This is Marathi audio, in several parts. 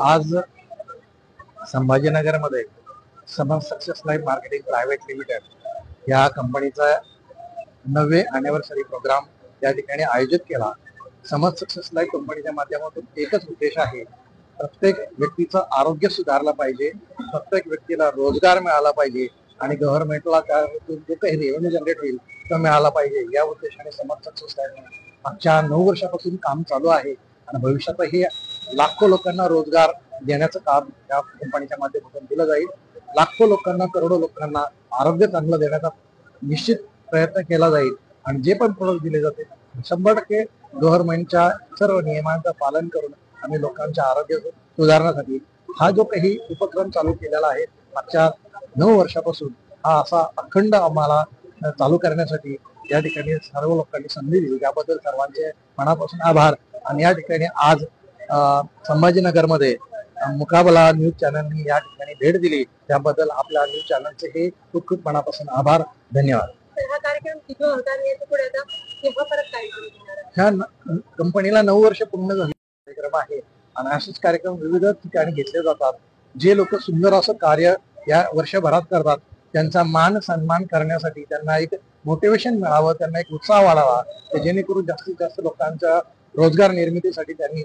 आज संभाजीनगरमध्ये summer success life marketing private limited या कंपनीचा 9वे अॅनिव्हर्सरी प्रोग्राम या ठिकाणी आयोजित केला। समर सक्सेस लाईफ कंपनीच्या माध्यमातून एकच उद्देश आहे, प्रत्येक व्यक्तीचं आरोग्य सुधारलं पाहिजे, प्रत्येक व्यक्तीला रोजगार मिळाला पाहिजे आणि गव्हर्नमेंटला त्यातून जो काही रेव्हेन्यू जनरेट होईल तो मिळाला पाहिजे या उद्देशाने समर सक्सेस लाईफ मागच्या 9 वर्षापासून काम चालू आहे आणि भविष्यातही लाखो लोकांना रोजगार देण्याचं काम या कंपनीच्या माध्यमातून दिलं जाईल। लाखो लोकांना, करोडो लोकांना आरोग्य चांगलं देण्याचा निश्चित प्रयत्न केला जाईल आणि जे पण प्रोडक्ट दिले जाते 100% गव्हर्नमेंटच्या सर्व नियमांचं पालन करून आम्ही लोकांच्या आरोग्य सुधारण्यासाठी हा जो काही उपक्रम चालू केलेला आहे मागच्या 9 वर्षापासून, हा असा अखंड आम्हाला चालू करण्यासाठी या ठिकाणी सर्व लोकांनी संधी दिली, त्याबद्दल सर्वांचे मनापासून आभार। आणि या ठिकाणी आज संभाजीनगरमध्ये मुकाबला न्यूज चॅनलनी या ठिकाणी भेट दिली, त्याबद्दल आपल्या न्यूज चॅनलचे हे खूप खूप मनापासून आभार, धन्यवाद। हा कार्यक्रम किती होता आणि याच्या पुढे आता केव्हा परत कार्यक्रम? ह्या कंपनीला 9 वर्ष पूर्ण झाले कार्यक्रम आहे आणि असेच कार्यक्रम विविध ठिकाणी घेतले जातात। जे लोक सुंदर असं कार्य या वर्षभरात करतात त्यांचा मान सन्मान करण्यासाठी, त्यांना एक मोटिवेशन मिळावं, त्यांना एक उत्साह वाढावा, जेणेकरून जास्तीत जास्त लोकांच्या रोजगार निर्मितीसाठी त्यांनी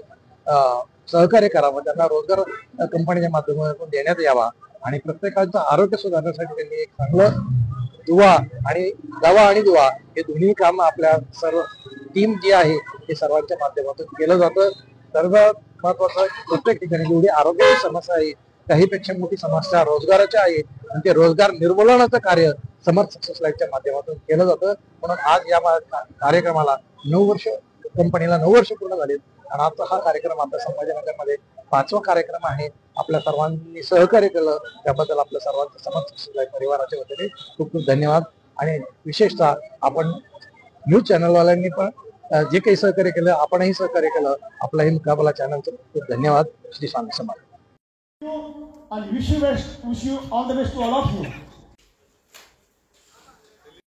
सहकार्य करावं, त्यांना रोजगार कंपनीच्या माध्यमातून देण्यात यावा आणि प्रत्येकाचं आरोग्य सुधारण्यासाठी त्यांनी एक चांगलं दुवा आणि दुवा हे दोन्ही काम आपल्या सर्व टीम जी आहे ते सर्वांच्या माध्यमातून केलं जातं। सर्व महत्वाचं प्रत्येक ठिकाणी जेवढी आरोग्याची समस्या आहे काहीपेक्षा मोठी समस्या रोजगाराची आहे आणि ते रोजगार निर्मूलनाचं कार्य समर सक्सेस लाईफच्या माध्यमातून केलं जातं। म्हणून आज या कार्यक्रमाला 9 वर्ष, कंपनीला 9 वर्ष पूर्ण झाले आणि आता हा कार्यक्रम आपल्या संभाजीनगरमध्ये 5वा कार्यक्रम आहे। आपल्या सर्वांनी सहकार्य केलं त्याबद्दल आपल्या सर्वांचं समर सक्सेस लाईफ परिवाराच्या वतीने खूप खूप धन्यवाद। आणि विशेषतः आपण न्यूज चॅनलवाल्यांनी पण जे काही सहकार्य केलं, आपणही सहकार्य केलं, आपलाही मुकाबला चॅनलचं खूप खूप धन्यवाद। Shri Swami Samarth. And wish you all the best to all of you.